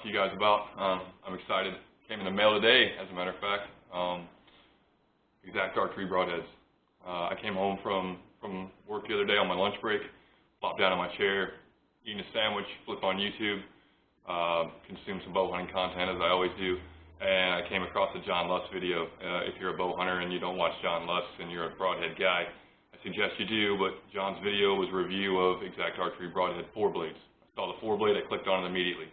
to you guys about. I'm excited. Came in the mail today, as a matter of fact. Exact Archery broadheads. I came home from work the other day on my lunch break, plopped down in my chair, eating a sandwich, flip on YouTube, consume some bow hunting content as I always do, and I came across a John Luss video. If you're a bow hunter and you don't watch John Luss and you're a broadhead guy, I suggest you do, but John's video was a review of Exact Archery broadhead 4-blades. I saw the 4-blade, I clicked on it immediately.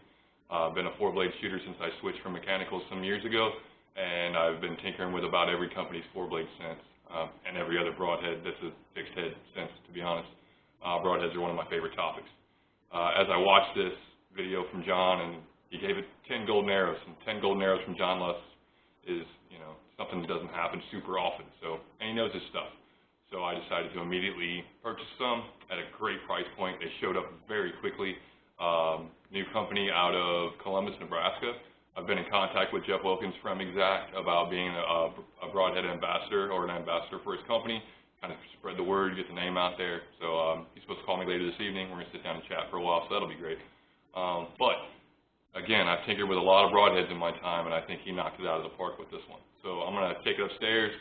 Been a 4-blade shooter since I switched from mechanicals some years ago, and I've been tinkering with about every company's 4-blade since, and every other broadhead that's a fixed head since, to be honest. Broadheads are one of my favorite topics. As I watched this video from John, and he gave it 10 golden arrows, and 10 golden arrows from John Luss is, something that doesn't happen super often. So, and he knows his stuff. So I decided to immediately purchase some at a great price point. They showed up very quickly. New company out of Columbus, Nebraska. I've been in contact with Jeff Wilkins from Exact about being a broadhead ambassador or an ambassador for his company. Kind of spread the word, get the name out there. So he's supposed to call me later this evening. We're going to sit down and chat for a while, so that'll be great. But again, I've tinkered with a lot of broadheads in my time, and I think he knocked it out of the park with this one. So I'm going to take it upstairs.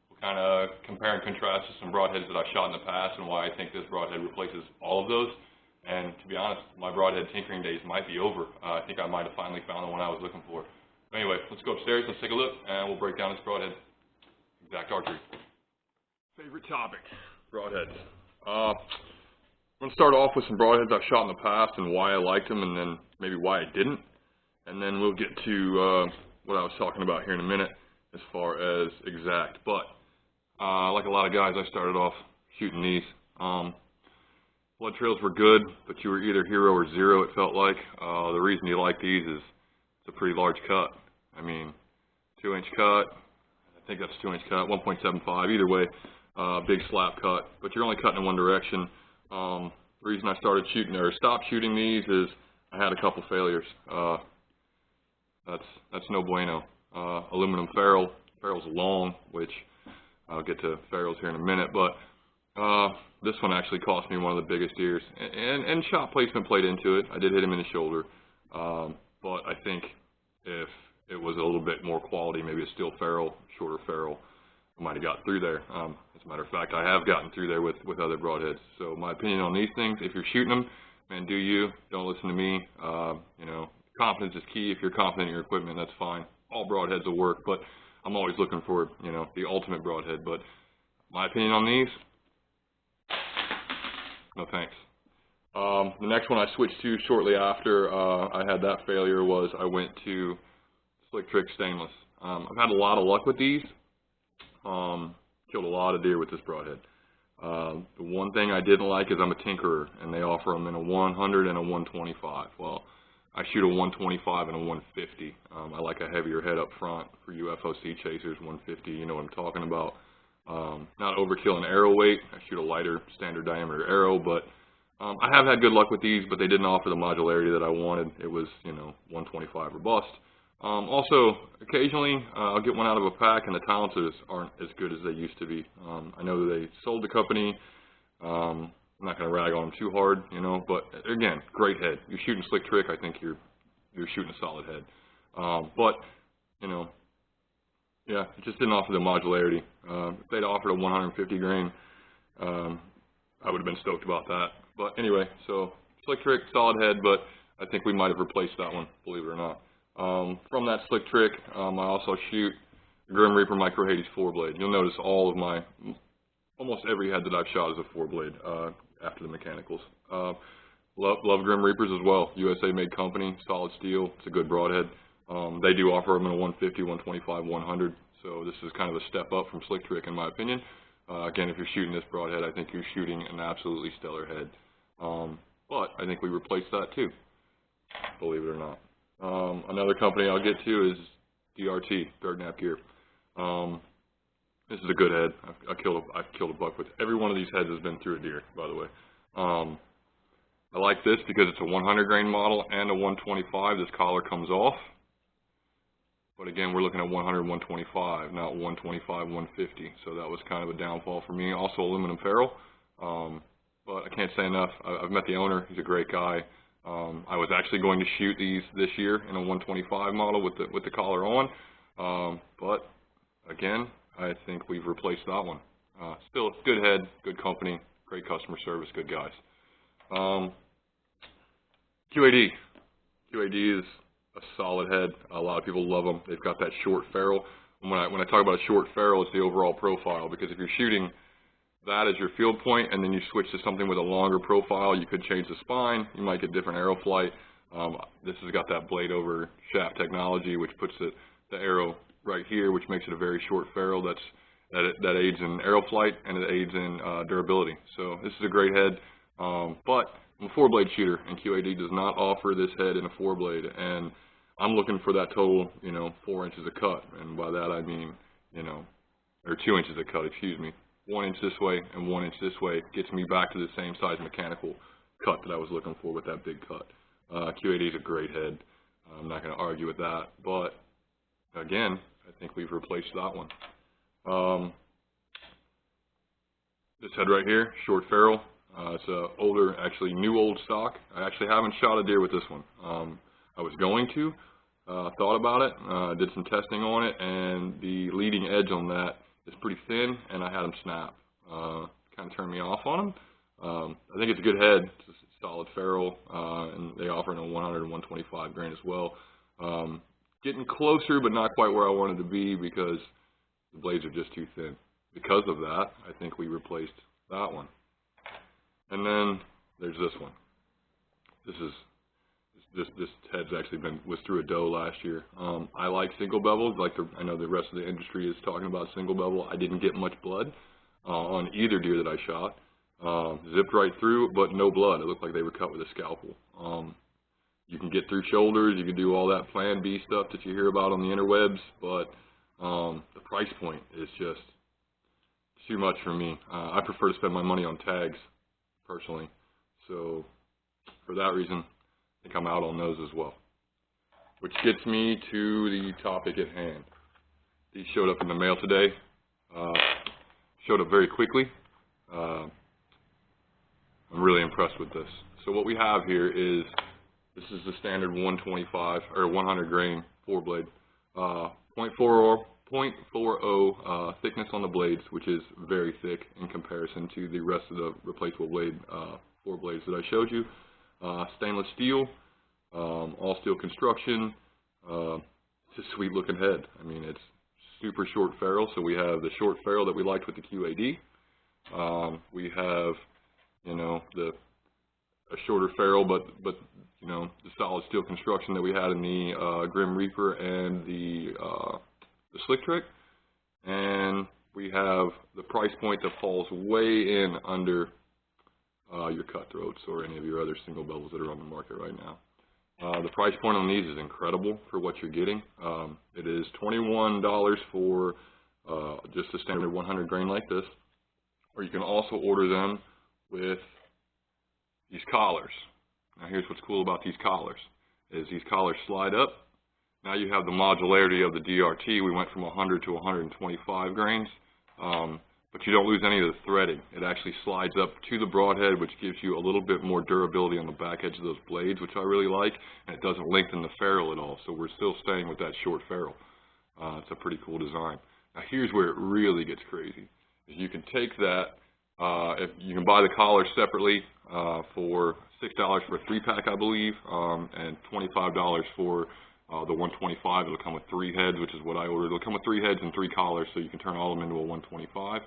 We'll kind of compare and contrast to some broadheads that I've shot in the past and why I think this broadhead replaces all of those. And to be honest, my broadhead tinkering days might be over. I think I might have finally found the one I was looking for. But anyway, let's go upstairs, let's take a look, and we'll break down this broadhead. Exact Archery. Favorite topic, broadheads. I'm going to start off with some broadheads I've shot in the past and why I liked them, and then maybe why I didn't. And then we'll get to what I was talking about here in a minute as far as Exact. But like a lot of guys, I started off shooting these. Blood trails were good, but you were either hero or zero, it felt like. The reason you like these is it's a pretty large cut. I mean, 2-inch cut, I think that's a 2-inch cut, 1.75, either way, big slap cut, but you're only cutting in one direction. The reason I started shooting or stopped shooting these is I had a couple failures. That's no bueno. Aluminum ferrule. Ferrule's long, which I'll get to ferrules here in a minute, but this one actually cost me one of the biggest ears, and shot placement played into it. I did hit him in the shoulder, but I think if it was a little bit more quality, maybe a steel ferrule, shorter ferrule, I might have got through there. As a matter of fact, I have gotten through there with other broadheads. So my opinion on these things, if you're shooting them, man, do you. Don't listen to me. Confidence is key. If you're confident in your equipment, that's fine. All broadheads will work, but I'm always looking for, the ultimate broadhead. But my opinion on these, no thanks. The next one I switched to shortly after I had that failure was I went to Slick Trick Stainless. I've had a lot of luck with these. Killed a lot of deer with this broadhead. The one thing I didn't like is I'm a tinkerer, and they offer them in a 100 and a 125. Well, I shoot a 125 and a 150. I like a heavier head up front. For you FOC chasers, 150, you know what I'm talking about. Not overkill in arrow weight. I shoot a lighter standard diameter arrow, but I have had good luck with these, but they didn't offer the modularity that I wanted. It was, 125 or bust. Also, occasionally I'll get one out of a pack, and the silencers aren't as good as they used to be. I know that they sold the company. I'm not going to rag on them too hard, but again, great head. You're shooting Slick Trick, I think you're shooting a solid head. But, yeah, it just didn't offer the modularity. If they'd offered a 150 grain, I would have been stoked about that. But anyway, so Slick Trick, solid head, but I think we might have replaced that one, believe it or not. From that Slick Trick, I also shoot Grim Reaper Micro Hades 4-blade. You'll notice all of my, almost every head that I've shot is a 4-blade after the mechanicals. Love Grim Reapers as well. USA made company, solid steel. It's a good broadhead. They do offer them in a 150, 125, 100. So this is kind of a step up from Slick Trick in my opinion. Again, if you're shooting this broadhead, I think you're shooting an absolutely stellar head. But I think we replaced that too, believe it or not. Another company I'll get to is DRT, Dirt Nap Gear. This is a good head. I've killed a buck with every one of these heads has been through a deer, by the way. I like this because it's a 100 grain model and a 125. This collar comes off. But again, we're looking at 100, 125, not 125, 150. So that was kind of a downfall for me. Also aluminum ferrule. But I can't say enough. I've met the owner. He's a great guy. I was actually going to shoot these this year in a 125 model with the collar on, but again, I think we've replaced that one. Still, good head, good company, great customer service, good guys. QAD. QAD is a solid head. A lot of people love them. They've got that short ferrule. And when I talk about a short ferrule, it's the overall profile, because if you're shooting that as your field point and then you switch to something with a longer profile, you could change the spine. You might get different arrow flight. This has got that blade over shaft technology, which puts the arrow right here, which makes it a very short ferrule. That aids in arrow flight, and it aids in durability. So this is a great head, but I'm a 4-blade shooter, and QAD does not offer this head in a 4-blade, and I'm looking for that total, 4 inches of cut, and by that I mean, or 2 inches of cut, excuse me. 1 inch this way and 1 inch this way gets me back to the same size mechanical cut that I was looking for with that big cut. QAD is a great head. I'm not going to argue with that, but again, I think we've replaced that one. This head right here, short ferrule. It's a older, actually new old stock. I actually haven't shot a deer with this one. I was going to, thought about it, did some testing on it, and the leading edge on that is pretty thin, and I had them snap. Kind of turned me off on them. I think it's a good head. It's a solid ferrule, and they offer it in a 100 and 125 grain as well. Getting closer, but not quite where I wanted to be, because the blades are just too thin. Because of that, I think we replaced that one. And then there's this one. This head's actually was through a doe last year. I like single bevel, I know the rest of the industry is talking about single bevel. I didn't get much blood on either deer that I shot. Zipped right through, but no blood. It looked like they were cut with a scalpel. You can get through shoulders, you can do all that Plan B stuff that you hear about on the interwebs, but the price point is just too much for me. I prefer to spend my money on tags, personally. So for that reason, I think I'm out on those as well. Which gets me to the topic at hand. These showed up in the mail today. Showed up very quickly. I'm really impressed with this. So what we have here is, this is the standard 125 or 100 grain 4-blade, 0.40 thickness on the blades, which is very thick in comparison to the rest of the replaceable blade 4 blades that I showed you. Stainless steel, all steel construction. It's a sweet looking head. I mean, it's super short ferrule. So we have the short ferrule that we liked with the QAD. We have, a shorter ferrule, but the solid steel construction that we had in the Grim Reaper and the Slick Trick. And we have the price point that falls way in under your cutthroats or any of your other single bevels that are on the market right now. The price point on these is incredible for what you're getting. It is $21 for just a standard 100 grain like this, or you can also order them with these collars. Now here's what's cool about these collars, is these collars slide up. Now you have the modularity of the DRT. We went from 100 to 125 grains. But you don't lose any of the threading. It actually slides up to the broadhead, which gives you a little bit more durability on the back edge of those blades, which I really like, and it doesn't lengthen the ferrule at all, so we're still staying with that short ferrule. It's a pretty cool design. Now here's where it really gets crazy. Is you can take that, if you can buy the collar separately for $6 for a 3-pack, I believe, and $25 for the 125. It'll come with 3 heads, which is what I ordered. It'll come with 3 heads and 3 collars, so you can turn all of them into a 125.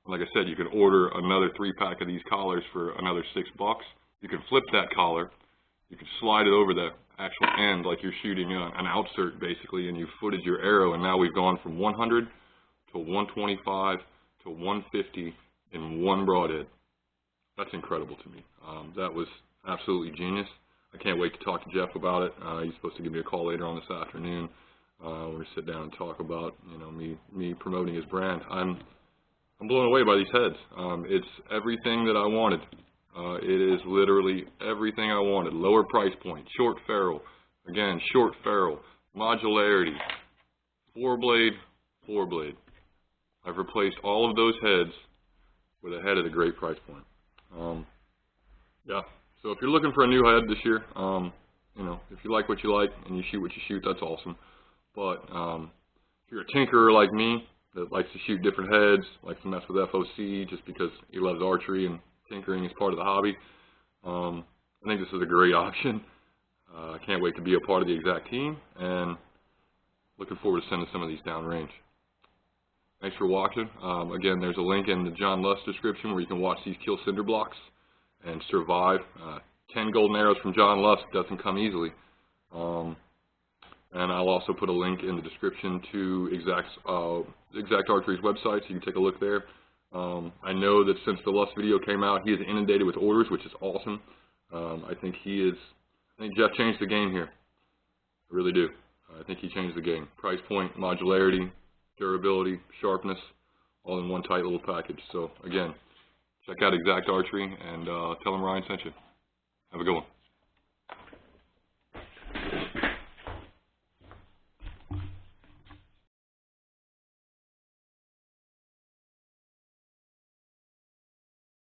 Like I said, you can order another 3-pack of these collars for another $6. You can flip that collar. You can slide it over the actual end like you're shooting an outsert, basically, and you footed your arrow. And now we've gone from 100 to 125 to 150 in one broadhead. That's incredible to me. That was absolutely genius. I can't wait to talk to Jeff about it. He's supposed to give me a call later on this afternoon. We're going to sit down and talk about, me promoting his brand. I'm blown away by these heads. It's everything that I wanted. It is literally everything I wanted. Lower price point, short ferrule. Again, short ferrule, modularity, 4-blade, 4-blade. I've replaced all of those heads with a head at a great price point. Yeah, So if you're looking for a new head this year, you know, if you like what you like and you shoot what you shoot, that's awesome. But if you're a tinkerer like me that likes to shoot different heads, likes to mess with FOC just because he loves archery and tinkering is part of the hobby, I think this is a great option. I can't wait to be a part of the exact team, and looking forward to sending some of these downrange. Thanks for watching. Again, there's a link in the John Lust description where you can watch these kill cinder blocks and survive. 10 golden arrows from John Lust doesn't come easily. And I'll also put a link in the description to Exact Archery's website, so you can take a look there. I know that since the Lust video came out, he is inundated with orders, which is awesome. I think Jeff changed the game here. I really do. I think he changed the game. Price point, modularity, durability, sharpness, all in one tight little package. So again, check out Exact Archery and tell them Ryan sent you. Have a good one.